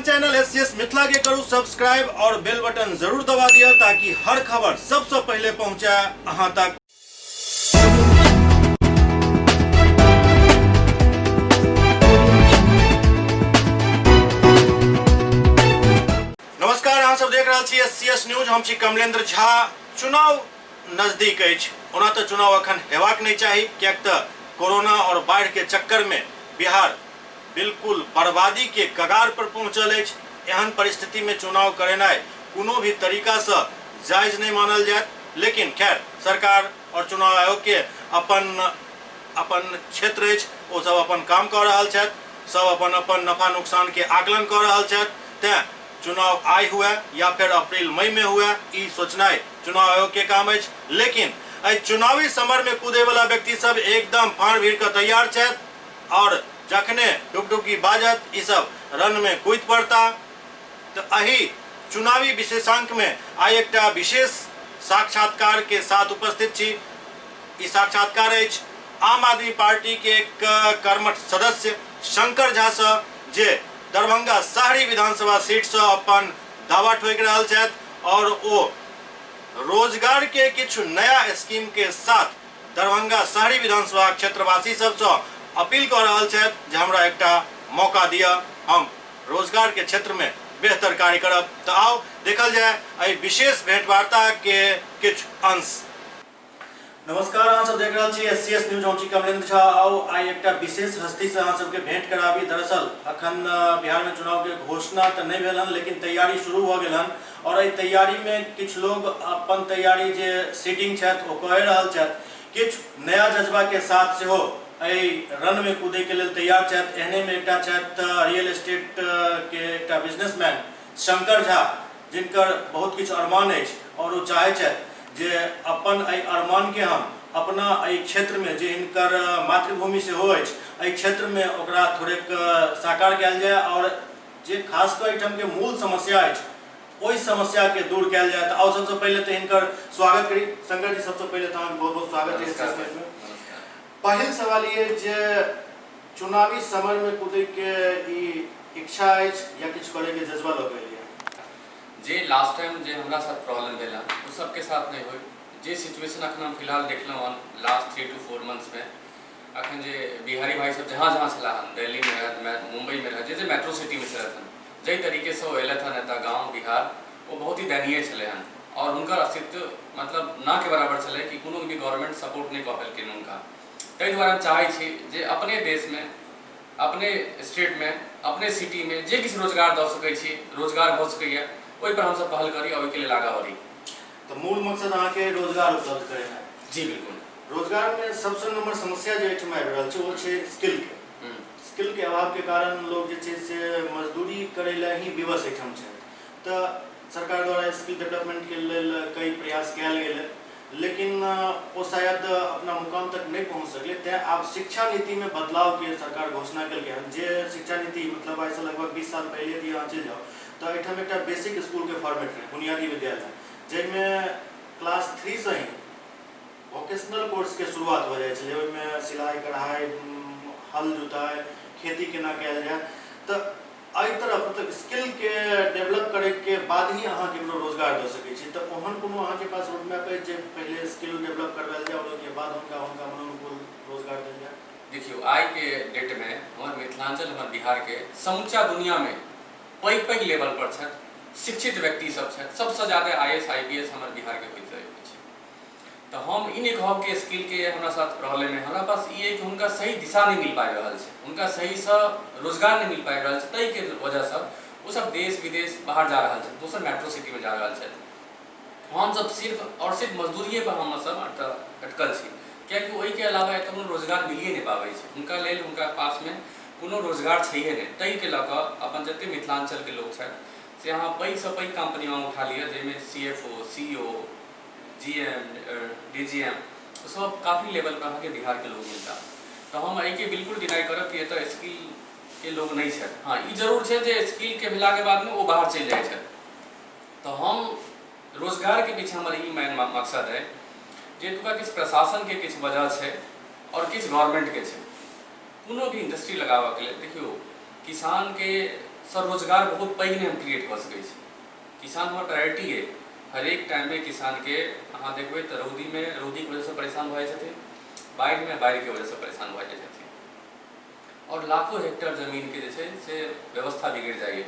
अपन channel SCS Mithila के करू subscribe और बेल बटन जरूर दबा दिया ताकि हर खबर सबसे पहले पहुंचे अहां तक। नमस्कार, अहाँ सब देख रहल छी एससीएस न्यूज। हम छी कमलेंद्र झा। चुनाव नजदीक अछि, ओना तो चुनाव अखन हेबाक नहीं चाही, कियाक त कोरोना और बाढ़ के चक्कर में बिहार बिल्कुल बर्बादी के कगार पर पहुंचल अछि। एहन परिस्थिति में चुनाव करेनाइ कोनो भी तरीका से जायज नहीं मानल जायत। लेकिन खैर, सरकार और चुनाव आयोग के अपन क्षेत्र अछि, ओ सब अपन काम कर रहल छथि, सब अपन नफा नुकसान के आकलन कर रहल छथि। तें चुनाव आइ हुए या फिर अप्रैल मई में हुए, ई सोचनाइ चुनाव आयोग के काम अछि। लेकिन चुनावी समर में कूदे वाला व्यक्ति सब एकदम फाड़ भीड़ के तैयार छथि और जखने डुगडुगी बाजत ई सब रन में कूद पड़ता। तो अही चुनावी विशेषांक में आई एक विशेष साक्षात्कार के साथ उपस्थित छी। ई साक्षात्कार अछि आम आदमी पार्टी के एक कर्मठ सदस्य शंकर झा से, जे दरभंगा शहरी विधानसभा सीट से अपन दावा ठोक रहल छथि और ओ रोजगार के कुछ नया स्कीम के साथ दरभंगा शहरी विधानसभा क्षेत्रवासी सब से अपील कर रहल छथि जे हमरा एकटा मौका दिया, हम रोजगार के क्षेत्र में बेहतर कार्य करब। तो आओ देखल जाए एहि विशेष भेंटवार्ता के कुछ अंश। नमस्कार, अहाँ सब देख रहल छी एससीएस न्यूज। हम छी कमलेंद्र झा। आओ आई एक विशेष हस्ती से अहाँ सबके भेंट कराबी। दरअसल अखन बिहार में चुनाव के घोषणा तो नहीं भेल हन, लेकिन तैयारी शुरू हो गेल हन और एहि तैयारी में कुछ लोग अपन तैयारी जे सीटिंग छथि ओ कहि रहल छथि, कुछ नया जज्बा के साथ से हो रन में कूदे के लिए तैयार छथि। एहने में एकटा छथि रियल एस्टेट के एकटा बिजनेसमैन शंकर झा, जिनकर बहुत कुछ अरमान अछि और वो चाहे छथि जे अपन अरमान के हम अपना क्षेत्र में जे इनकर मातृभूमि से हो अछि, एहि क्षेत्र में ओकरा थोड़ेक साकार कयल जाए और जे खास कर एहिठाम के मूल समस्या अछि ओहि समस्या के दूर कयल जाए। तो सबसे पहले तो इनकर स्वागत करी। शंकर जी, सबसे पहले तो बहुत बहुत स्वागत है। पहल सवाल ये जे चुनावी समर में कूदे के इच्छा अछि या किछु करे के जज्बा लग गेल जे लास्ट टाइम जे हमरा साथ प्रॉब्लम भेला वो सबके साथ नहीं होई। जे सिचुएशन अखन हम फिलहाल देखलहुँ हन लास्ट 3 to 4 मंथ्स में, अखन जे बिहारी भाई सब जहाँ जहाँ छला हन, दिल्ली में रहत, मुंबई में रहत, जे मेट्रो सिटी में छलथि हन, जै तरीके से वो अयलथि हन एतऽ गाँव बिहार, वो बहुत ही दयनीय छलै हन और हुनकर अस्तित्व मतलब ना के बराबर छलै कि कोनो भी गवर्नमेंट सपोर्ट नहीं कऽ पेलखिन हुनका। ताहि दुआरे हम चाहै छी जे अपने देश में, अपने स्टेट में, अपने सिटी में जे किछु रोजगार दऽ सकै छी, रोजगार भऽ सकैए, ओहि पर हम सब पहल करी और ओहि के लिए आगाँ बढ़ी। तो मूल मकसद अहाँ के रोजगार उपलब्ध करेना है। जी बिल्कुल। रोजगार में सबसे नंबर समस्या जे एहिठाम आबि रहल छै वो छै स्किल के। स्किल के अभाव के कारण लोग जे छै से मजदूरी करे ला ही विवश एहिठाम छै। तो सरकार द्वारा स्किल डेवलपमेंट के लेल कई प्रयास कयल गेल, लेकिन वो शायद अपना मुकाम तक नहीं पहुंच सकले। तैं आब शिक्षा नीति में बदलाव के सरकार घोषणा केलकै हन। जे शिक्षा नीति मतलब आज से लगभग 20 साल पहले यदि अहाँ चलि जाओ तो एहिठाम एक बेसिक स्कूल के फॉर्मेट रहे, बुनियादी विद्यालय, जिनमें क्लास 3 से ही वोकेशनल कोर्स के शुरुआत हो जाए छलै। ओहिमे सिलाई कढ़ाई, हल जुताई, खेती केना कयल जाए। तो एहि तरफ मतलब स्किल के डेवलप करे के बाद ही अहाँ केकरो रोजगार दऽ सकै छी। तो ओहन कोनो अहाँ के पास रोड मैप है जे पहले स्किल डेवलप करवायल जाए और के बाद उनका अनुकूल रोजगार देल जाए? देखियो, आई के डेट में हमारे मिथिलांचल, हमारे बिहार के समूचा दुनिया में पैघ लेवल पर छथि शिक्षित व्यक्ति सब छथि। सबसे ज्यादा IAS IPS हमारे बिहार के होइत अछि। तो हम ई नहीं कहब कि स्किल के हमरा साथ प्रॉब्लम है, हमरा पास ये कि उनका सही दिशा नहीं मिल पाबि रहल छै, उनका सही से रोजगार नहीं मिल पाबि रहल छै। ताहि के वजह से वो सब देश विदेश बाहर जा रहल छै, दोसर मेट्रो सिटी में जा रहल छै। हम सब सिर्फ और सिर्फ मजदूरिये पर हम सब अटकल छी, कियाकि ओहि के अलावा एतऽ कोनो रोजगार मिलिए नहीं पाबै छै। उनका लेल उनका पास में कोनो रोजगार छैहे नहीं। ताहि के लऽ कऽ अपन जते मिथिलांचल के लोग छथि से अहाँ पैघ से पैघ कंपनी में उठा लिअ, जाहिमे CFO, CEO, GM, DGM सब काफ़ी लेवल पर अहाँ के बिहार के लोग मिलता। तो हम एहि के बिल्कुल डिनाई करब कि एतऽ स्किल के लोग नहीं छथि। हाँ, ई जरूर छै जे स्किल के भेला के बाद में वो बाहर चलि जाइ छथि। तो हम रोजगार के पीछे हमारे ई मेन मकसद है जे एतुका किछु प्रशासन के किछु वजह छै और किछु गवर्नमेंट के छै। कोनो भी इंडस्ट्री लगाबऽ के लिए देखियो, किसान के स्वरोजगार बहुत पैघ नहीं हम क्रिएट कर सकै छी। किसान हमर प्रायोरिटी है। हर एक टाइम में किसान के अहाँ देखबै तो रौदी की वजह से परेशान भऽ जाइ छथिन, बाढ़ि की वजह से परेशान भऽ जाइ छथिन, और लाखों हेक्टेयर जमीन के जे छै से व्यवस्था बिगड़ जाइए।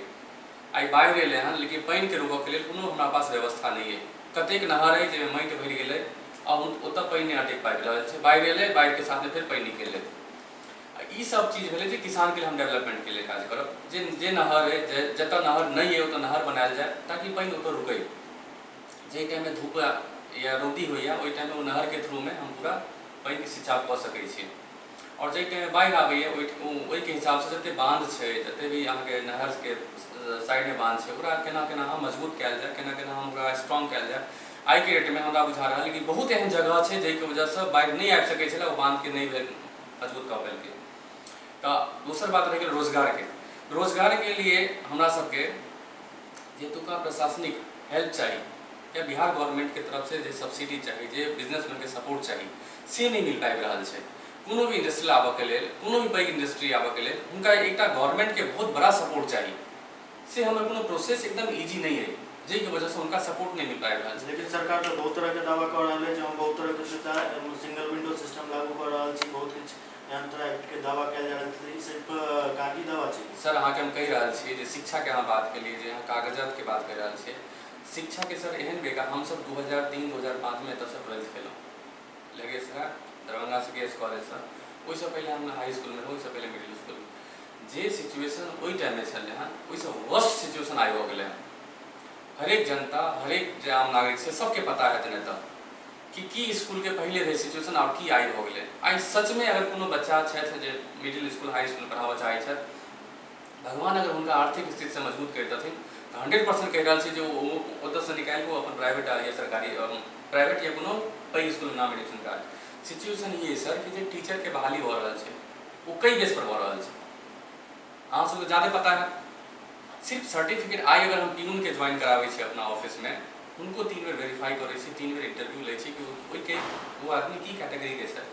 आई बाढ़ि एलै हन लेकिन पानि के रोकऽ के लेल कोनो हमरा पास व्यवस्था नहीं है। कतेक नहर है जाहिमे माटि भरि गेलै आ ओतऽ पानि नहीं अटकि पाबि रहल छै। बाढ़ि एलै, बाढ़ि के साथ में फिर पानि निकलि लेतै। ई सब चीज भेलै जे किसान के लिए हम डेवलपमेंट के लिए काज करब। जे नहर है, जतऽ नहर नहीं है ओतऽ नहर बनायल जाए ताकि पानि ओतऽ रुकै। जे टाइम में धूप या रौदी होइए ओहि टाइम में वो नहर के थ्रू में हम पूरा पानि के सिंचाव कऽ सकै छी। और जे टाइम में बाढ़ि आबैए ओहि के हिसाब से जते बांध छै, जते भी अहाँ के नहर के साइड में बांध छै, ओकरा केना केना हम मजबूत कयल जाए, केना केना हम ओकरा स्ट्रॉन्ग कयल जाए। आई के डेट में हमरा बुझा रहल है कि बहुत एहन जगह छै जाहिके वजह से बाढ़ि नहीं आबि सकै छलै, ओ बांध के नहीं मजबूत कऽ पेलकै। तो दोसर बात रहि गेल रोजगार के। रोजगार के लिए हमरा सबके जेतुका प्रशासनिक हेल्प चाहिए या बिहार गवर्नमेंट के तरफ से जे सब्सिडी चाहिए, जे बिजनेसमैन के सपोर्ट चाहिए, से नहीं मिल पाबि रहल छै। कोनो भी इंडस्ट्री आबऽ के लेल, कोनो भी पैघ इंडस्ट्री आबऽ के लेल हुनका एकटा गवर्नमेंट के बहुत बड़ा सपोर्ट चाहिए। से हमर कोनो प्रोसेस एकदम इजी नहीं है, जाहिके वजह से उनका सपोर्ट नहीं मिल पाबि रहल छै। लेकिन सरकार तो बहुत तरह के दावा कर रहल है, हम बहुत तरह के सुविधा सिंगल विंडो सिस्टम लागू कर रहल छी, बहुत किछु एहन तरह के दावा कयल जा रहल छै। ई सिर्फ कागजी दावा छै सर। अहाँ के हम कहि रहल छी जे शिक्षा के अहाँ बात केलिए, जे अहाँ कागजात के बात कर रहल छी, शिक्षा के सर एहन बेकार। हम सब 2003-2005 में एतऽ से 12th केलहुँ लगेसरा दरभंगा CKS कॉलेज से। ओहिसँ पहले हम हाई स्कूल में, ओहिसँ पहले मिडिल स्कूल में। जे सिचुएशन ओहि टाइम में छलै हँ, ओहिसँ वर्स्ट सिचुएशन आइ हो गेलै हँ। हरेक जनता, हरेक जे आम नागरिक छै सबके पता हेतै एतऽ कि की स्कूल के पहले रहे सिचुएशन और की आई हो गेलै। आई सच में अगर कोनो बच्चा छथि जे मिडिल स्कूल, हाई स्कूल पढ़ाबऽ चाहै छथि, भगवान अगर हुनका आर्थिक स्थिति से मजबूत करि देथिन तो 100% कहि रहल छी जे ओतऽ से निकालि कऽ अपन प्राइवेट या सरकारी प्राइवेट या कोनो पैघ स्कूल में नाम एडमिशन करा। सिचुएशन ये है सर कि जे टीचर के बहाली हो रहल छै वो कई बेस पर हो रहल छै। अहाँ सबके ज्यादा पता है। सिर्फ सर्टिफिकेट आई अगर हम पीयून के ज्वाइन कराबै छी अपना ऑफिस में, उनको 3 बेर वेरीफाई करै छी, 3 बेर इंटरव्यू लै छी कि ओहिके वो आदमी की कैटेगरी के छै,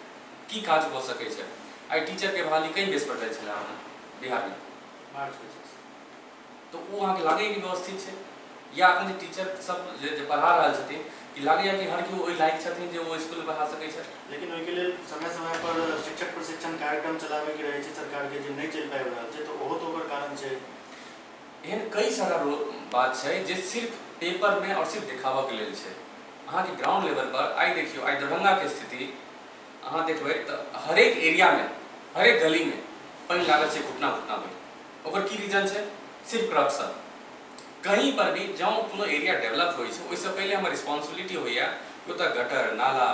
की काज कऽ सकै छै। आई टीचर के बहाली कई बेस पर दै छलै बिहार में, तो वो अहाँके लागैए कि व्यवस्थित छै, या अखन जे टीचर सब जे पढ़ा रहल छथिन कि लागैए कि हर केओ ओहि लायक छथिन जे वो स्कूल पढ़ा सकै छै। लेकिन ओहिके लेल समय समय पर शिक्षक प्रशिक्षण कार्यक्रम चलाबै के रहै छै सरकार के, जे नहीं चलि पाबि रहल छै, तो ओहो तो ओकर कारण छै। एहन कई सारा बात छै जे सिर्फ पेपर में और सिर्फ दिखावा के लेल छै। अहाँ के ग्राउंड लेवल पर आई देखियो, आई दरभंगा के स्थिति अहाँ देखबै तो हरेक एरिया में, हरेक गली में पानि लागल छै घुटना घुटना भरि। ओकर की रीजन छै? सिर्फ करप्शन। कहीं पर भी जँ कोनो एरिया डेवलप होइ छै ओहिसँ पहले हमर रिस्पॉन्सिबिलिटी होइए कि ओतऽ गटर नाला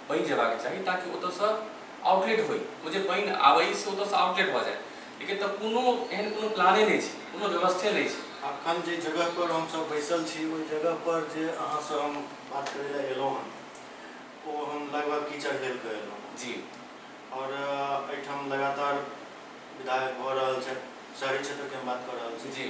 बनि जेबाक चाही ताकि ओतऽसँ आउटलेट होइ, ओ जे पानि आबै से ओतऽसँ आउटलेट भऽ जाए। लेकिन तऽ कोनो एहन कोनो प्लाने नहीं छै, कोनो व्यवस्थे नहीं छै। अखन जे जगह पर हम सब बैसल छी ओहि जगह पर जे अहाँ से हम बात करै लए एलहुँ हँ, ओ हम लगभग कीचड़ हेल कऽ एलहुँ जी। और एहिठाम लगातार विधायक भऽ रहल छै, शहरी क्षेत्र के हम बात कर रहल छी जी।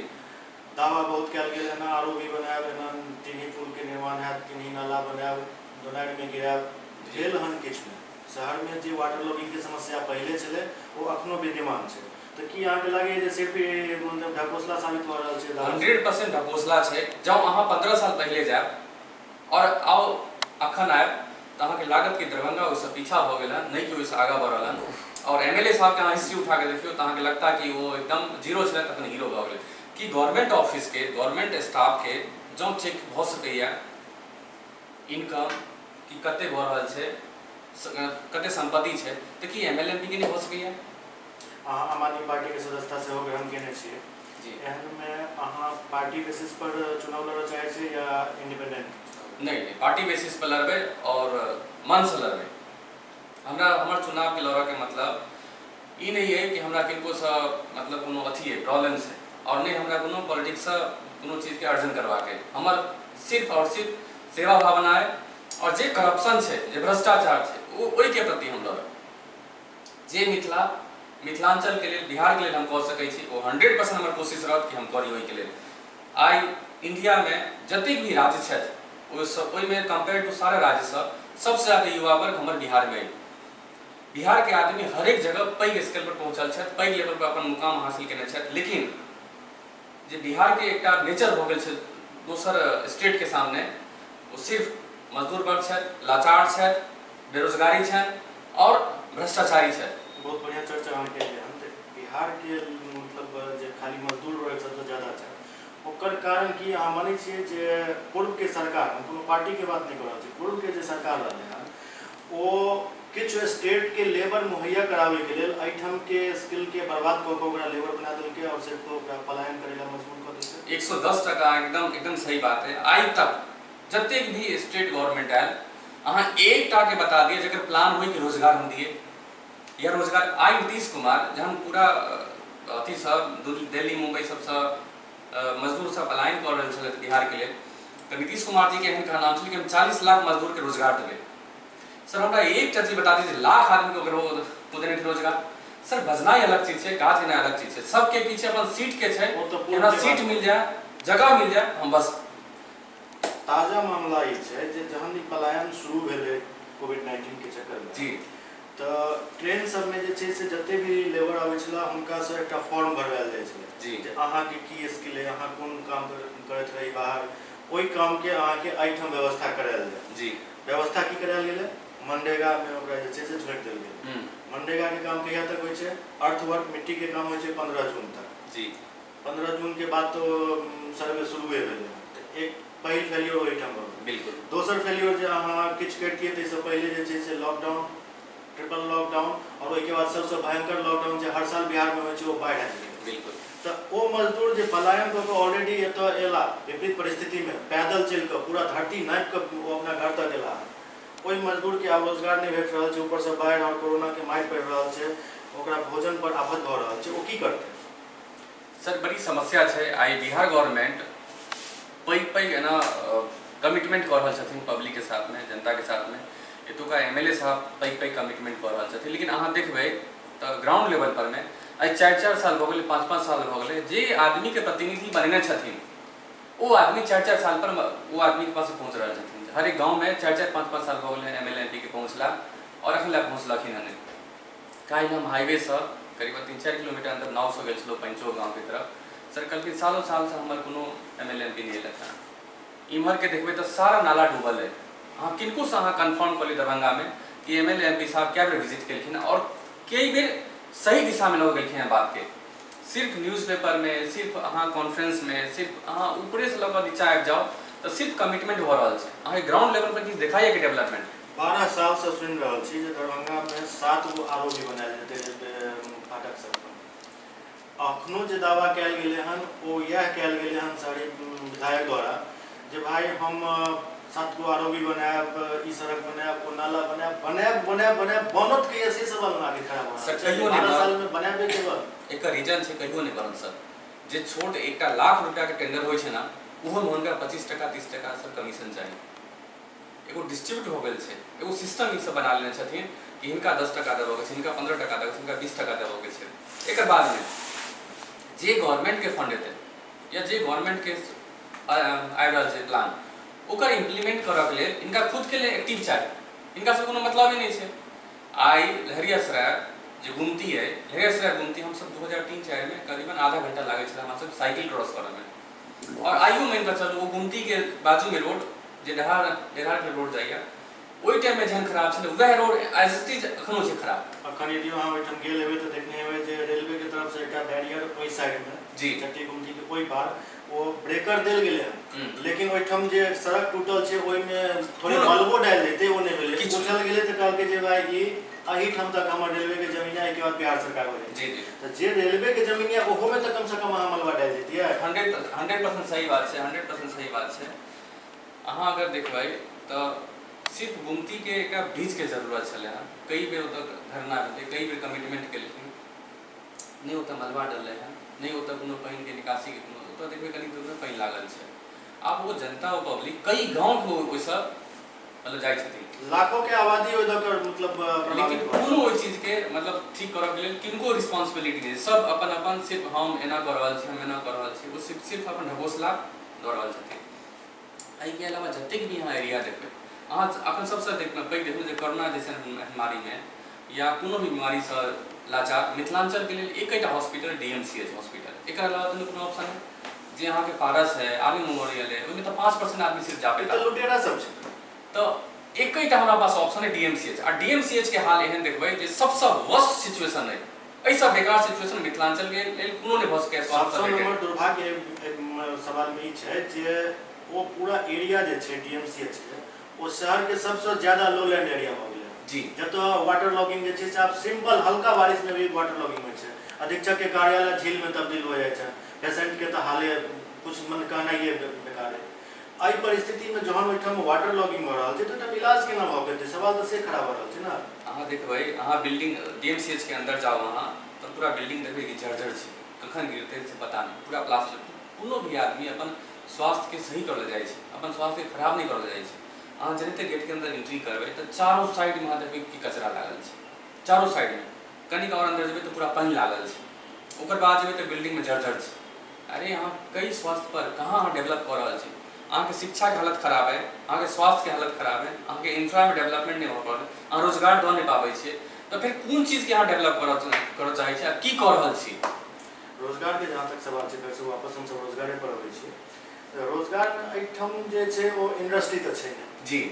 दावा बहुत कयल गेल एना RO भी बनायब, एना टीनी पुल के निर्माण हैत, टीनी नाला बनायब, दोनारि में गिरायब, भेल हन किछु नहीं। शहर में जे वाटर लॉगिंग के समस्या पहले छलै वो अखनो विद्यमान छै। तो की अहाँके लागैए जे सिर्फ मतलब ढकोसला साबित भऽ रहल छै? 100% ढकोसला छै। जँ अहाँ 15 साल पहले जायब और आओ अखन आयब तो अहाँके लागत कि दरभंगा ओहिसँ पीछा भऽ गेल हन, नहीं कि ओहिसँ आगाँ बढ़ल हन। और MLA साहब के अहाँ हिस्ट्री उठा के देखियो तो अहाँके लगता कि वो एकदम जीरो छलै तखन हीरो भऽ गेलै। कि गवर्नमेंट ऑफिस के, गवर्नमेंट स्टाफ के जँ चेक भऽ सकैए इनकम कि कते भऽ रहल छै, कते संपत्ति छै, तो कि MLA MP के नहीं भऽ सकैए? अहाँ आम आदमी पार्टी के सदस्यता सेहो ग्रहण केने छियै जी। एहन में अहाँ पार्टी बेसिस पर चुनाव लड़ऽ चाहै छियै या इंडिपेंडेंट? नहीं, पार्टी बेसिस पर लड़बै और मन से लड़बै। हमरा हमर चुनाव के लड़ऽ के मतलब ई नहीं है कि हमरा किनको से मतलब कोनो अथी है प्रॉब्लम्स है, और नहीं हमरा कोनो पॉलिटिक्स से कोनो चीज के अर्जन करबाक है। हमर सिर्फ और सिर्फ सेवा भावना है, और जे करप्शन छै, जे भ्रष्टाचार छै, ओहि के प्रति हम लड़ब। जे मिथिलांचल के लेल, बिहार के लेल हम कऽ सकै छी ओ 100% हमर कोशिश रहत कि हम करी ओहि के लेल। आई इंडिया में जतेक भी राज्य छथि ओहिमे कंपेयर टू सारा राज्य सबसे ज्यादा युवा वर्ग हमर बिहार में। बिहार के आदमी हरेक जगह पैघ स्केल पर पहुँचल छथि, पैघ लेवल पर अपन मुकाम हासिल केने छथि। लेकिन जे बिहार के एकटा नेचर भ गेल छै दोसर स्टेट के सामने, वो सिर्फ मजदूर वर्ग छथि, लाचार छथि, बेरोजगारी छनि और भ्रष्टाचारी छथि। बहुत बढ़िया चर्चा हम केलिए हन। बिहार के मतलब जे खाली मजदूर वर्ग सबसे ज्यादा छै, ओकर कारण की अहाँ मानै छियै जे पूर्व के सरकार, हम कोनो पार्टी के बात नहीं कर रहल छी, पूर्व के जे सरकार रहलै हन ओ किछु स्टेट के लेबर मुहैया करावे के लेल एहिठाम के स्किल के बर्बाद कऽ के ओकरा लेबर बना देलकै और सिर्फ ओकरा पलायन करे ला मजबूर कऽ देलकै। 110% एकदम सही बात है। आइ तक जतेक भी स्टेट गवर्नमेंट आयल, अहाँ एकटा के बता दिए जकर प्लान हुई कि रोजगार हम दिए या रोजगार। आई नीतीश कुमार जहन पूरा अथी सब दिल्ली मुंबई सबसे मजदूर सब पलायन कर रहल छलथि बिहार के लिए, तो नीतीश कुमार जी के एहन कहना छल कि हम 40 लाख मजदूर के रोजगार देवे। सर हमरा एक चीज बता दीजिए, लाख आदमी को अगर देने थे रोजगार, सर बजना ही अलग चीज है, काज देना अलग चीज है। सबके पीछे अपन सीट के छे, हमरा सीट मिल जाए, जगह मिल जाए, हम बस। ताजा मामला ये है जे जहन पलायन शुरू भेले कोविड-19 के चक्कर में जी, तो ट्रेन सब में जे छै से जते भी लेबर आबै छला हुनका से एकटा फॉर्म भरवायल जाय छलै जी, जे अहाँ के की स्किल है, अहाँ कोन काम करैत रही बाहर, ओई काम के अहाँ के एठाम व्यवस्था करायल जाय। जी, व्यवस्था की करायल गेलै, मनरेगा में ओकरा जे छै से झोंक देल गेलै। मनरेगा के काम कहिया तक होय छै? अर्थवर्क मिट्टी के काम होय छै 15 जून तक। जी, 15 जून के बाद तो सर्वे शुरू भेलै। तो एक पहिल फेल्योर ओहिठाम भऽ गेल। बिल्कुल। दोसर फेल्योर जे अहाँ किछु करतियै ताहिसँ पहिले जे छै से लॉकडाउन, ट्रिपल लॉकडाउन, और ओहिके बाद सबसे भयंकर लॉकडाउन जे हर साल बिहार में होइ छै, वो बाढ़ि आबि गेलै। बिल्कुल। तो वो मजदूर जे पलायन कऽ के ऑलरेडी एतऽ एला विपरीत परिस्थिति में, पैदल चल के पूरा धरती नापि के वो अपना घर तक एला, ओहि मजदूर के आब रोजगार नहीं भेट रहल छै, ऊपर से बाढ़ि और कोरोना के मारि पड़ि रहल छै, ओकरा भोजन पर आफत भऽ रहल छै, वो की करतै? सर बड़ी समस्या है। आई बिहार गवर्नमेंट पैघ एना कमिटमेंट कर रहल छथिन पब्लिक के साथ में, जनता के साथ में। एतुका एमएलए साहब पैघ कमिटमेंट कर रहल छथिन, लेकिन अहाँ देखबै तो ग्राउंड लेवल पर में आई 4-4 साल भऽ गेलै, 5-5 साल भऽ गेलै, जे आदमी के प्रतिनिधि बनेने छथिन वो आदमी 4-4 साल पर वो आदमी के पास पहुँच रहल छथिन। हर एक गाँव में 4-4, 5-5 साल भऽ गेलै एमएलए एमपी के पहुँचला, और अखन लए पहुँचलखिन हन। काल्हि हम हाईवे से करीबन 3-4 किलोमीटर अंदर नाव से गेल छलहुँ पंचो गाँव की तरफ। सर कहलखिन सालों साल से हमर कोनो एमएलए एमपी नहीं एलथि हँ। इम्हर के देखबै तो सारा नाला डूबल है। हाँ किनको से अहाँ कन्फर्म कर ली दरभंगा में कि एमएलए एमपी साहब क्या बेर विजिट केलखिन और कई बेर सही दिशा में लऽ गेलखिन बात के। सिर्फ न्यूज़पेपर में, सिर्फ अहाँ कॉन्फ्रेंस में, सिर्फ अहाँ ऊपरे से लऽ नीचा आबि जाओ तो सिर्फ कमिटमेंट हो रहा है। अहाँ ग्राउंड लेवल पर किछु देखाइए कि डेवलपमेंट। 12 साल से सुनि रहल छी जे दरभंगा में 7 गो आरओबी बनायल जेतै फाटक सब पर। अखनो जे दावा कयल गेलै हन ओ यह कयल गेलै हन सारे विधायक द्वारा जे भाई हम 7 गो आरओबी बनायब, ई सड़क बनायब, ओ नाला बनायब, बनत के से सवाल में आगे खड़ा भऽ रहल छै। 12 साल में बनायब के बाद एकर रीजन छै कहियो नहीं बनल सर। जे छोट एकटा लाख रुपया के टेंडर होइ छै ना, ओहो में हुनका 25% 30% सर कमीशन चाहिए। एगो डिस्ट्रीब्यूट हो गेल छै, एगो सिस्टम ई सब बना लेने छथिन कि हिनका 10% देबऽ के छै, हिनका 15% देबऽ के छै, हिनका 20% देबऽ के छै। एकर बाद में जे गवर्नमेंट के फंड एतै या जे गवर्नमेंट के आबि रहल छै प्लान, ओकर इम्प्लीमेंट करऽ के लेल इनका खुद के लिए एक्टिव चाहिए। इनका से कोनो मतलब ही नहीं छै। आई लहरियासराय जो गुमती है, लहरियासराय गुमती हम सब 2003-4 में करीबन आधा घंटा लागे छला हम सब साइकिल क्रॉस करऽ में। और आइयो मान के चलू वो गुमती के बाजू में रोड जे डेढ़ार के रोड जाइए, ओई टाइम में जहन खराब छलै वह रोड एज इट इज अखनो छै खराब। अखन यदि अहाँ ओइठाम गेल हेबै तऽ देखने हेबै जे रेलवे के तरफ से एकटा बैरियर ओइ साइड में जी चट्टी गुमती के ओइ पार वो ब्रेकर देल गेलै हन, लेकिन ओइठाम जे सड़क टूटल छै ओइ में थोड़े बल्बो डाल देते वो नहीं भेलै। पूछल गेलै तऽ कहलकै जे भाई ई अहिठाम तक हमर रेलवे के जमीन है, के बाद बिहार सरकार हो जाए। जी जी तो जे रेलवे के जमीन है ओहो में तऽ कम से कम अहाँ मलबा डाल देतियै। 100% सही बात छै, 100% सही बात छै। अहाँ अगर देखबै तो सिर्फ गुमती के एक ब्रिज के जरूरत छलै हँ। कई बेर ओतऽ धरना भेलै, कई बेर कमिटमेंट केलखिन, नहीं ओतऽ मलबा डललै हँ, नहीं ओतऽ कोनो पानि के निकासी के कोनो, ओतऽ देखबै कनी दूर में पानि लागल छै। आब वो जनता वो पब्लिक कई गाँव के ओइसँ मतलब जाइ छथिन, लाखों के आबादी ओइ दऽ मतलब लेकिन कोनो ओइ चीज के मतलब ठीक करऽ के लेल किनको रिस्पांसिबिलिटी नहीं। सब अपन अपन सिर्फ हम एना कऽ रहल छी, हम एना कऽ रहल छी, वो सिर्फ अपन ढकोसला दऽ रहल छथिन। एहि के अलावा जतेक भी यहाँ एरिया देखबै, अहाँ अपन सबसे पैघ देखबै जे कोरोना जैसन महामारी में या कोनो भी बीमारी से लाचार मिथिलांचल के लिए एकटा हॉस्पिटल DMCH हॉस्पिटल, एकर अलावा तो कोनो ऑप्शन है। जे यहाँ के पारस है, आर्मी मेमोरियल है, ओहिमे तो 5% आदमी सिर्फ जा पेता। लुटेरा सब छै। तो एकैटा हमरा पास ऑप्शन है डीएमसीएच। आ डीएमसीएच के हाल एहन देखबै जे सबसे वर्स्ट सिचुएशन है। ऐसा बेकार सिचुएशन मिथिलांचल के लेल कोनो नहि भऽ सकै। सबसे नंबर दुर्भाग्य सवाल में ई छै जे वो पूरा एरिया जे छै डीएमसीएच के वो शहर के सबसे ज्यादा लो लैंड एरिया भऽ गेलै जी। जतऽ वाटर लॉगिंग जे छै से आब सिंपल हल्का बारिश में भी वाटर लॉगिंग में छै। अधीक्षक के कार्यालय झील में तब्दील हो जाए छै। पेशेंट के तो हाले कुछ मन कहना ये बेकार है। आई परिस्थिति में जहन ओहिठाम वाटर लॉगिंग हो रहल छै तो इलाज केना भऽ पेतै? सवाल तो से खड़ा भऽ रहल छै ना। अहाँ देखबै, अहाँ बिल्डिंग डीएमसीएच के अंदर जाओ अहाँ तो पूरा बिल्डिंग देखबै कि जर्जर छै, कखन गिरतै से पता नहीं। पूरा प्लास्टर। कोनो भी आदमी अपन स्वास्थ्य के सही करल जाइ छै, अपन स्वास्थ्य के खराब नहीं करल जाइ छै। अहाँ जनिते गेट के अंदर एंट्री करबै तो चारों साइड में अहाँ देखबै कि कचरा लागल छै, चारों साइड में। कनिक और अंदर जेबै तो पूरा पानी लागल छै, ओकर बाद जेबै तो बिल्डिंग में जर्जर छै। अरे अहाँ कई स्वास्थ्य पर कहाँ अहाँ डेवलप कर रहल छी? अहाँ के शिक्षा के हालत खराब है, अहाँ के स्वास्थ्य के हालत खराब है, अहाँ के इंफ्रा में डेवलपमेंट नहीं हो पा रहल, अहाँ रोजगार दऽ नहीं पाबै छियै, तो फिर कोन चीज के अहाँ डेवलप करऽ चाहै छी आ की कऽ रहल छी? रोजगार के जहाँ तक सवाल छै, फिर से वापस हम सब रोजगारे पर अबै छी। रोजगार में एहिठाम जे छै वो इंडस्ट्री तो छै नहीं जी।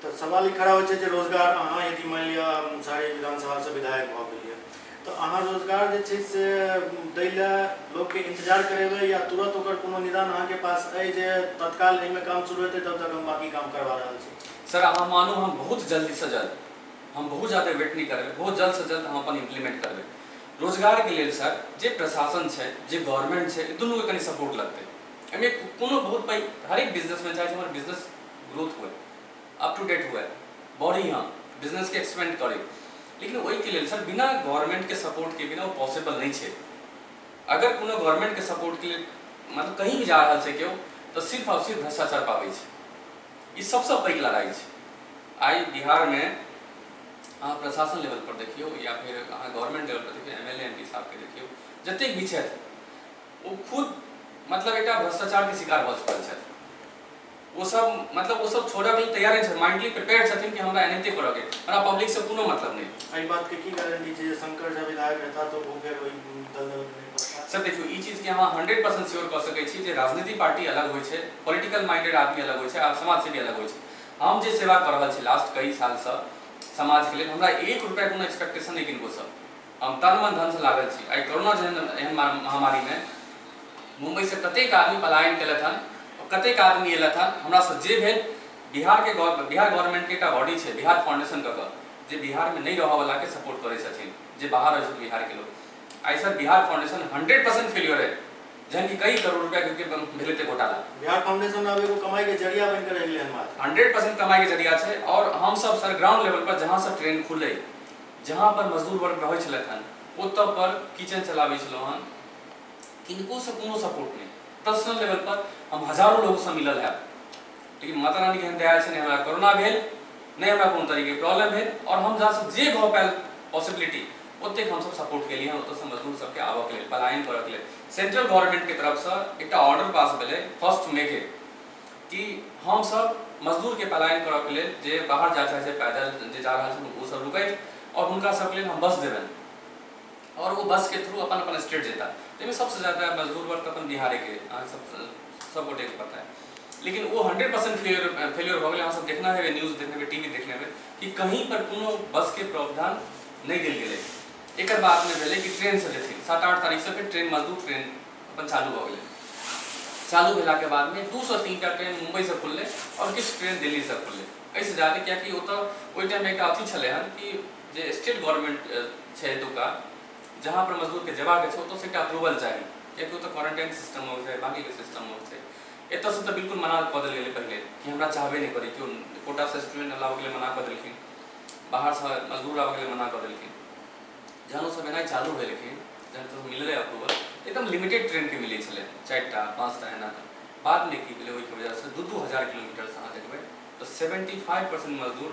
तो सवाल ई खड़ा होइ छै जे रोजगार अहाँ यदि मान लिअ सारे विधानसभा से विधायक भऽ गेलियै तो अहाँ रोजगार जे छै से दै ले लोग के इंतजार करेबै या तुरंत ओकर कोनो निदान अहाँ के पास है जे तत्काल एहिमे काम शुरू हेतै तब तक हम बाकी काम करवा रहल छी? सर अहाँ मानू हम बहुत जल्दी से जल्द, हम बहुत ज़्यादा वेट नहीं करबै, बहुत जल्द से जल्द हम अपन इम्प्लीमेंट करबै। रोजगार के लेल सर जे प्रशासन छै, जे गवर्नमेंट छै, दुनू के कनी सपोर्ट लगतै। एहिमे कोनो बहुत पैघ हर एक बिजनेस में चाहे हमर बिजनेस ग्रोथ हुए, अप टू डेट हुए, बढ़ी, हाँ बिजनेस के एक्सपेंड करी, लेकिन वही के लिए सर बिना गवर्नमेंट के सपोर्ट के बिना वो पॉसिबल नहीं है। अगर कोनो गवर्नमेंट के सपोर्ट के लिए मतलब कहीं भी जा रहा है क्यों तो सिर्फ और सिर्फ भ्रष्टाचार पाबै छै। ई सबसे पैघ लड़ाई छै। आई बिहार में अहाँ प्रशासन लेवल पर देखियो या फिर अहाँ गवर्नमेंट लेवल पर देखियो, एमएलए एमपी साहब के देखियो, जतेक भी छथि वो खुद मतलब एक भ्रष्टाचार के शिकार भऽ चुकल छथि। वो सब मतलब वो सब छोड़े के लिए तैयार है, माइंडली प्रिपेयर छथिन कि हमरा एनाहिते करऽ के, हमरा पब्लिक से कोनो मतलब नहीं। एहि बात के की गारंटी छै शंकर जब विधायक रहता तो वो फिर वही दलदल नहीं पड़ता? सर देखियो ई चीज के अहाँ 100% श्योर कऽ सकै छी जे राजनीति पार्टी अलग होइ छै, पॉलिटिकल माइंडेड आदमी अलग होइ छै आ समाज सेवी अलग होइ छै। हम जे सेवा कर रहल छी लास्ट कई साल से समाज के लिए, हमरा 1 रुपया कोनो एक्सपेक्टेशन नहीं किनको सब। हम तन मन धन से लागल छी। आई कोरोना जेहन महामारी में मुंबई से कतेक आदमी पलायन केलथि हन, कतेक आदमी एलथि हन, हमरा से जे भेल बिहार गवर्नमेंट के एकटा बॉडी छै बिहार फाउंडेशन कऽ जे बिहार में नहीं रहऽ वाला के सपोर्ट करै छथिन, जे बाहर रहै छथिन बिहार के लोग। आई सर बिहार फाउंडेशन 100% फेलियर है, जहन कि कई करोड़ रुपया के भेलै ते घोटाला। बिहार फाउंडेशन अब एगो कमाई के जरिया बन कर रह मात्र 100% कमाई के जरिया छै। और हम सब सर ग्राउंड लेवल पर जहाँ से ट्रेन खुले, जहाँ पर मजदूर वर्ग रहै छलथि हन, ओतऽ पर किचन चलाबै छलहुँ हन, किनको से कोनो सपोर्ट नहीं। पर्सनल लेवल पर हम हजारों लोगों से मिलल है, लेकिन माता रानी के दया से हमरा कोरोना भेल, नहीं हमरा कोनो तरीके प्रॉब्लम भेल, और हम जहाँ से जे भऽ पायल पॉसिबिलिटी ओतेक हम सब सपोर्ट के लिए ओतऽ से मजदूर सबके आबऽ के लेल, पलायन करऽ के लेल। सेंट्रल गवर्नमेंट के तरफ से एक ऑर्डर पास भेलै 1 मई के कि हम सब मजदूर के पलायन करऽ के लेल जे बाहर जा चाहे छै पैदल जे जा रहल छै वो सब रुकैत, और हुनका सबके लेल हम बस देबनि, और वो बस के थ्रू अपन अपन स्टेट जेता। तो सबसे ज्यादा मजदूर वर्ग अपन बिहार के सब गोटे के पता है, लेकिन वो 100% फेलियर हो गए। अहाँ सब देखना है, न्यूज देखने में, टीवी देखने में कि कहीं पर कोनो बस के प्रावधान नहीं दिल गेलै। एक बाद में भेलै कि ट्रेन से जेथिन 7-8 तारीख से फिर ट्रेन मजदूर ट्रेन अपन चालू हो गए। चालू भेला के बाद में 2 से 3 टा ट्रेन मुंबई से खुलले और किछु ट्रेन दिल्ली से खुलले। ऐसे जाके क्या कि ओहि टाइम एक अथी छलै हन कि जे स्टेट गवर्नमेंट छै एतुका जहाँ पर मजदूर के जेबाक छै ओतऽ से एक अप्रूवल चाहिए, कियाकि ओतऽ क्वारंटाइन सिस्टम हो छै, बाकी के सिस्टम हो छै। एतऽ से तऽ बिल्कुल मना कऽ देल गेलै पहिले कि हमरा चाहबे नहीं करी, क्यों कोटा से स्टूडेंट अलाउ के लिए मना कऽ देलखिन, बाहर से मजदूर आबऽ के लिए मना कऽ देलखिन। जहन सब एनाइ चालू भेलखिन, जहन तो मिलले अप्रूवल एकदम लिमिटेड ट्रेन के मिलै छलै, 4टा 5टा एना। बाद में की भेलै ओहि वजह से 2-2 हजार किलोमीटर से अहाँ देखबै तो 75% मजदूर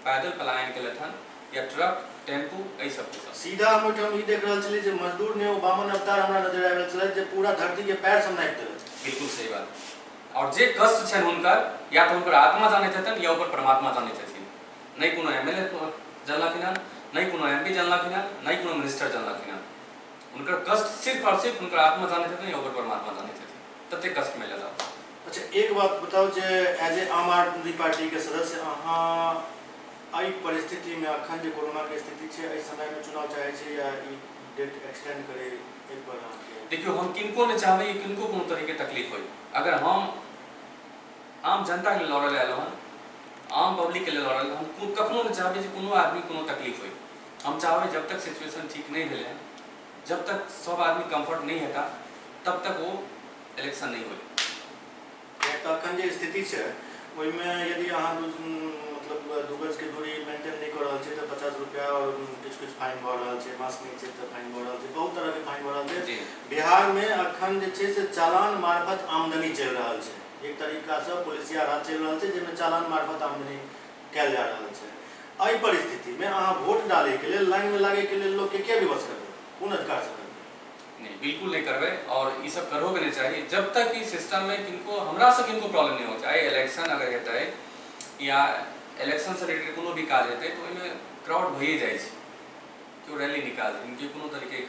पैदल पलायन केलथि हन या ट्रक टेम्पू एहि सब के साथ। सीधा हम ओहिठाम ई देख रहल छलियै जे मजदूर ने ओ वामन अवतार हमरा नजर आबि रहल छलै जे पूरा धरती के पैर सब नापि देलथि। बिल्कुल सही बात। और जे कष्ट छनि हुनकर, या तो हुनकर आत्मा जानैत हेतनि या ओकर परमात्मा जानैत हेथिन। नहीं कोनो एमएलए जानलखिन हन, नहीं कोनो एमपी जानलखिन हन, नहीं कोनो मिनिस्टर जानलखिन हन। उनकर कष्ट सिर्फ और सिर्फ उनकर आत्मा जानैत हेतनि या ओकर परमात्मा जानैत हेथिन। ततेक कष्ट में लगा। अच्छा, एक बात बताओ जे एज ए आम आदमी पार्टी के सदस्य अहाँ आई परिस्थिति में अखन जे कोरोना के स्थिति है इस समय में चुनाव चाहे छे या ई डेट एक्सटेंड करे एक बार अहाँ देखियो हम किनको ने चाहबे किनको कोनो तरह के तकलीफ होई, अगर हम आम जनता के लड़ल आयल हन, आम पब्लिक के लिए लड़ल हम कखनो ने चाहबे जे कोनो आदमी कोनो तकलीफ होई। हम चाहबे जब तक सिचुएशन ठीक नहीं भेले हैं, जब तक सब आदमी कंफर्ट नहीं हेता तब तक वो इलेक्शन नहीं होई। अखन जे स्थिति है ओहि में यदि अहाँ मतलब 2 गज के दूरी मेंटेन नहीं कर रहा है तो 50 रुपया और कुछ फाइन भ रहा है, मास्क नहीं तो फाइन भ रहा है, बहुत तरह के फाइन भ रहा है। बिहार में अखन जे छै से चालान मार्फत आमदनी चल रहा है, एक तरीका से पुलिसिया राज चल रहा है जिसमें चालान मार्फत आमदनी कैल जा रहा है। एहि परिस्थिति में अहाँ वोट डाले के लिए लाइन में लागे के लिए लोग के क्या विवश करबे, कोन अधिकार से नहीं, बिल्कुल नहीं करबे और ये सब करो भी नहीं चाहिए जब तक इस सिस्टम में किनको हमरा से किनको प्रॉब्लम नहीं हो। चाहे इलेक्शन अगर हेतु है या इलेक्शन से रिलेटेड कोनो भी काज हेतु तो ओहिमे क्राउड भइए जाइ छै, केओ रैली निकालथिन केओ कोनो तरीके के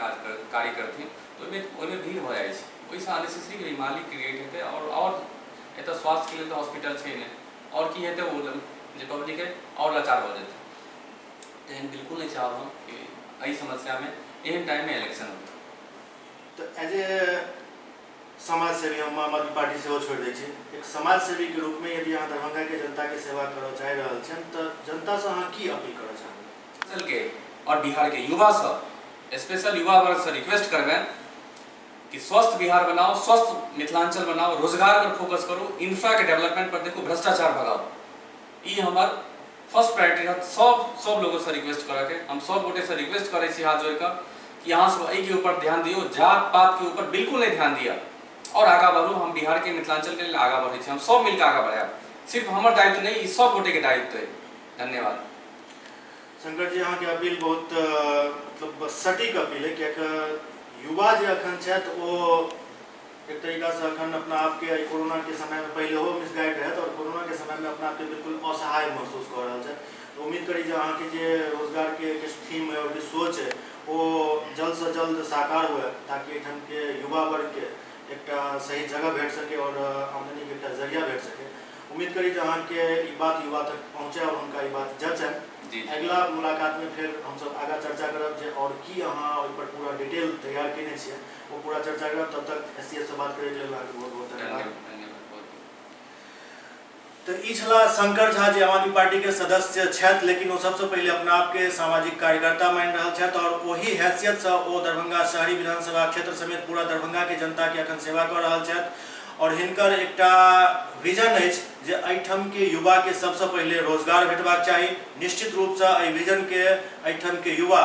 कार्य करथिन तो ओहिमे भीड़ भ जाइ छै, ओहिसँ अननेसेसरी बीमारी क्रिएट हेतै और एतऽ स्वास्थ्य के लिए तो हॉस्पिटल छै नहीं और की हेतै वो जे पब्लिक है और लाचार भ जेतै। तेहन बिल्कुल नहीं चाहब हम कि एहि समस्या में एहन टाइम में इलेक्शन हो। तो एज ए समाज सेवी हम आम आदमी पार्टी से छोड़ दै छी, एक समाज सेवी के रूप में यदि अहाँ दरभंगा के जनता के सेवा करऽ चाह रहल छन तो जनता से अहाँ की अपील करऽ चाहबै? चल के और बिहार के युवा से स्पेशल युवा वर्ग से रिक्वेस्ट करबेन कि स्वस्थ बिहार बनाओ, स्वस्थ मिथिलांचल बनाओ, रोजगार पर फोकस करो, इंफ्रा के डेवलपमेंट पर देखो, भ्रष्टाचार भगाओ। ये हमार फर्स्ट प्रायोरिटी है। सब लोगों से रिक्वेस्ट करके हम सब गोटे से रिक्वेस्ट करे छी हाथ जोड़कर कि यहाँ सब के ऊपर ध्यान दियो, जात पात के ऊपर बिल्कुल नहीं ध्यान दिया और आगा बढ़ू। हम बिहार के मिथिलांचल के लिए आगा बढ़े छी, हम सब मिलकर आगा बढ़ाए, सिर्फ हमार दायित्व नहीं, ई सब गोटे के दायित्व है। धन्यवाद। शंकर जी, अहाँ के अपील बहुत मतलब सटीक अपील है, क्योंकि युवा जे अखन छथि ओ एक तरीका से अखन अपना आप के कोरोना के समय में पहले हो मिसगाइड रहत और कोरोना के समय में अपना आप के बिल्कुल असहाय महसूस कर रहा है। तो उम्मीद करी जे अहाँ के जे रोजगार के थीम है और सोच है वो जल्द से जल्द साकार हुए, ताकि एठन के युवा वर्ग के एक सही जगह भेट सके और आमदनी के एक जरिया भेट सके। उम्मीद करी जे अहाँ के ई बात युवा तक पहुँचे और उनका ई बात जचन। अगला मुलाकात में फिर हम सब आगा चर्चा करब जे और की अहाँ ओहि पर पूरा डिटेल तैयार केने छियै वो पूरा चर्चा करब। तब तक एससीएस से बात करे के लिए अहाँके बहुत बहुत धन्यवाद। तो ई छला शंकर झा जे आम आदमी पार्टी के सदस्य छथि, लेकिन वो सबसे पहले अपना आप के सामाजिक कार्यकर्ता मान रहल छथि और वही हैसियत से वो दरभंगा शहरी विधानसभा क्षेत्र समेत पूरा दरभंगा के जनता के अखन सेवा कर रहल छथि और हिनकर एकटा विजन अछि जे एहिठाम के युवा के सबसे पहले रोजगार भेटबाक चाही। निश्चित रूप से एहि विजन के एहिठाम के युवा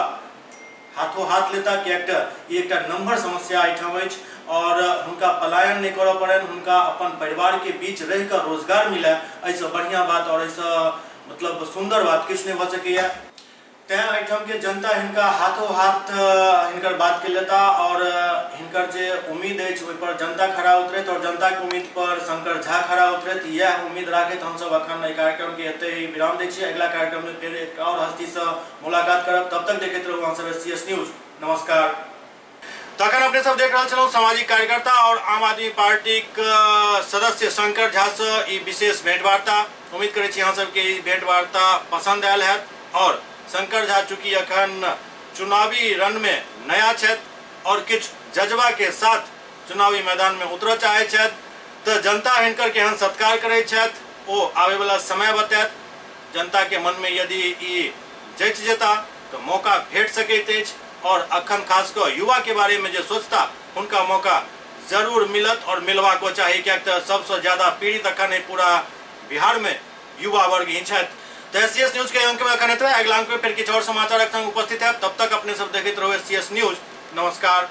हाथों हाथ लेता, कियाकि ई एकटा नम्हर समस्या एहिठाम अछि और हुनका पलायन नहीं करऽ पड़नि, हुनका अपन परिवार के बीच रह कर रोजगार मिले, ऐसे बढ़िया बात और ऐसा मतलब सुंदर बात किछु नहीं भ सकैया। तें एहिठाम के जनता हिनका हाथों हाथ हिनकर बात के लेता और हिनकर जे उम्मीद अछि ओहि पर जनता खड़ा उतरैत और जनता के उम्मीद पर शंकर झा खड़ा उतरैत, यह उम्मीद राखैत हम सब अखन एहि कार्यक्रम के एते ही विराम दै छी। अगला कार्यक्रम में फिर एक और हस्ती से मुलाकात करब, तब तक देखैत रहू अहाँ सब एससीएस न्यूज। नमस्कार। तखन अपने सब देख रहे छलहुँ सामाजिक कार्यकर्ता और आम आदमी पार्टी के सदस्य शंकर झा से ई विशेष भेंटवार्ता। उम्मीद करै छी अहाँ सबके ई भेंटवार्ता पसंद आयल हैत और शंकर झा चूँकि अखन चुनावी रण में नया छथि और किछु जज्बा के साथ चुनावी मैदान में उतर चाहे छथि, तो जनता हिनकर केहन सत्कार करै छथि ओ आवे वाला समय बतायत। जनता के मन में यदि ई जचि जेता तो मौका भेट सकैत अछि और अखन खास कर युवा के बारे में जो सोचता उनका मौका जरूर मिलत और मिलवाको चाहिए, क्या सबसे ज्यादा पीड़ित अखन पूरा बिहार में युवा वर्ग ही छथि। तो एससीएस न्यूज के अंक में अखन एतबे, अगला अंक में फिर किछु और समाचार संग उपस्थित है। तब तक अपने सब देखते रहो एससीएस न्यूज। नमस्कार।